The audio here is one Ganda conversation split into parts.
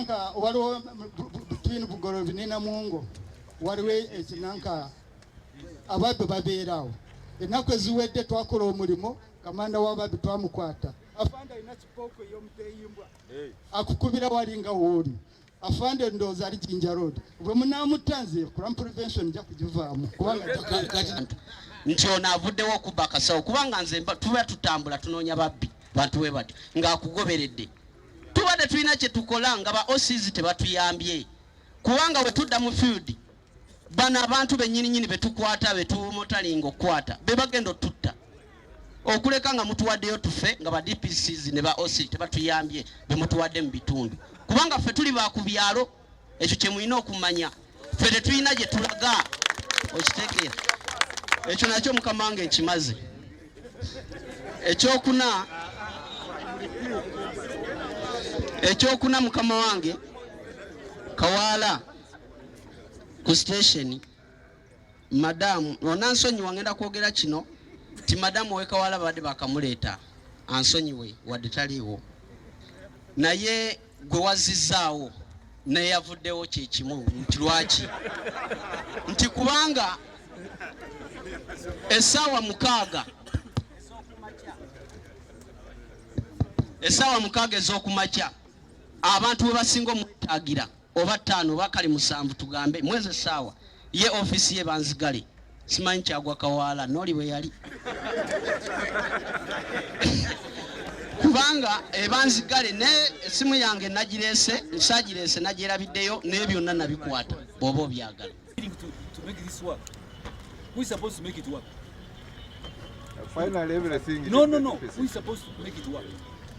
Nka waliwo between Bugorobi ne Namungo waliwo ekinanka ababbi babeerawo ennaku eziwedde twakola omulimo kamanda w'ababbi twamukwata afande alina kipooko ey'omuteeyimbwa akukubira walinga wooli afande ndowooza ali Jinja Road bwe munaamutanze crime prevention nja kugivaamu kubanga nti ono avuddewo okubba akasawo kubanga nze tuba tutambula tunoonya babbi bantu we bati ng'akugoberedde tubadde tulina kye tukola nga ba OCs tebatuyambye kubanga bwe tudda mu field bano abantu bennyininyini betukwata betumotalinga okukwata be bagenda otutta okuleka nga mutuwaddeyo tufe nga ba DPCs ne ba OC tebatuyambye be mutuwadde mu bitundu kubanga ffe tuli ba ku byalo ekyo kye mulina okumanya ffe tetulina gye tulaga okitegeera ekyo nakyo mukama wange nkimaze ekyokuna mukama wange Kawala ku station madamu onansonyi wangenda kwogera kino ti madamu we Kawala badde bakamuleeta ansonyiwe wadde taliiwo naye gwe wazizaawo naye yavuddewo kyekimu nti lwaki nti kubanga essaawa 6 ez'okumakya abantu we basinga omwetaagira oba 5 oba kali 7 tugambe mwezi essaawa ye ofisi ye banzigale simanyi kyagwa Kawala noli bwe yali kubanga ebanzigale ne esimu yange nagireese nsagirese nagyerabiddeyo naye byonna nabikwata bw'oba obyagala. Who is supposed to make it work? Finally, everything is No. Who is supposed to make it work?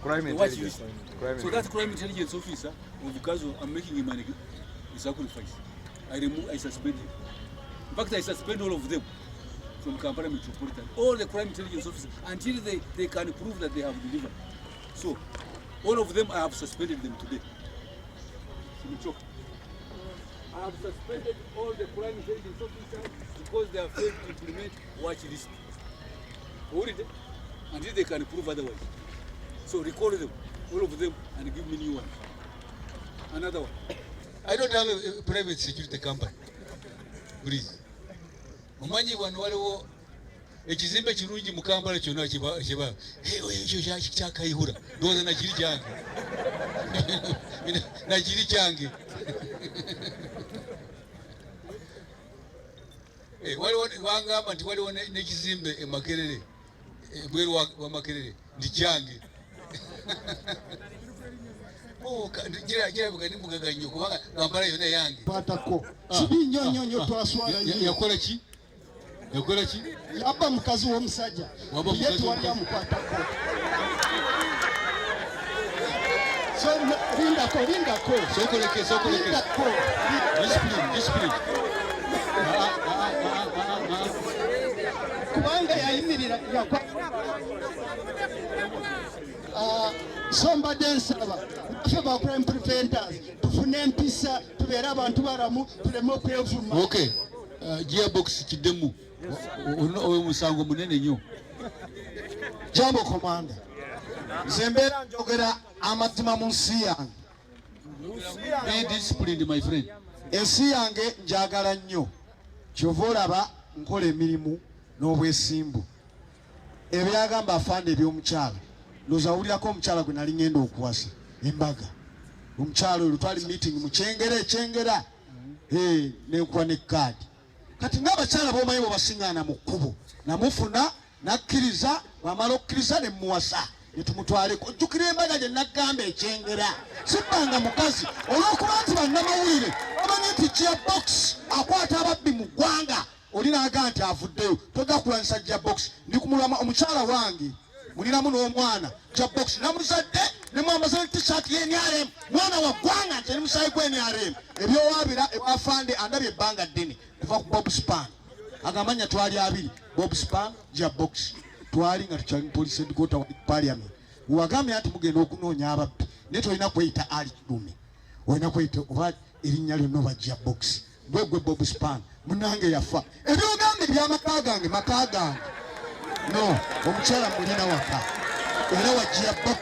Crime intelligence. So that crime intelligence officer of Gazo, I'm making him a sacrifice. I suspend him. In fact, I suspend all of them from Kampala Metropolitan. All the crime intelligence officers until they can prove that they have delivered. So, all of them, I have suspended them today. I have suspended all the crime intelligence officers because they have failed to implement watch list. Until they can prove otherwise. So recall them, all of them, and give me new ones. Another one. I don't have a private security company. Please. Mumanyi wano waliwo ekizimbe kirungi mu Kampala kyonna kiba ekyo kyakayihura ndowooza nakiri kyange nakiri kyange waliwo bangamba nti waliwo n'ekizimbe e Makerere bweru wa Makerere ndi kyange gira mugaga nnyo kubanga Kampala yonna yange patako kibi nnyo twaswala yakola ki yabba mukazi w'omusajja ye twali amukwatako so lindako sokoleke discipline kubanga yayimirira so mbadde nsaba ffe ba crime preventers tufune empisa tubeere abantu balamu tuleme okwevuma. Okay, gearbox kiddemu oyo musango munene nnyo. Jambo komanda, nze mbeera njogera amazima mu nsi yange. Be disciplined my friend. Ensi yange njagala nnyo kyova olaba nkola emirimu n'obwesimbu ebyagamba afande eby'omukyala ndowooza awulirako omukyala gwe nali ngenda okuwasa embaga omukyala oyo twali meeting mu Kyengera nenkuwa ne kaadi kati ng'abakyala b'omanyi bwe basiŋŋaana mu kkubo namufuna nakkiriza bw'amala okukkiriza ne muwasa ne tumutwaleko ojjukira embaga gye naggamba e Kyengera sibbanga mukazi olw'okuba nti bannamawulire omanyi nti gearbox akwata ababbi mu ggwanga oli n'agaa nti avuddeyo toga kulwanyisa gearbox ndi kumulama omukyala wange muliramu n'omwana gearbox namuzadde ne mwambaza t-shirt ye NRM mwana wa ggwanga nti eri musaayi gwe NRM ebyowaabira ewafande andabye ebbanga ddene kuva ku Bob Span agamanya twali abiri Bob Span gearbox twali nga tukyali mu police headquarter wa parliament wagambye nti mugenda okunoonya ababbi naye tolina kweyita Ali Kidume olina kweyita oba erinnya lyonna oba gearbox gwe Bob Span munange yafa ebyogambe by'amaka gange no omukyala mulina waka era wa gearbox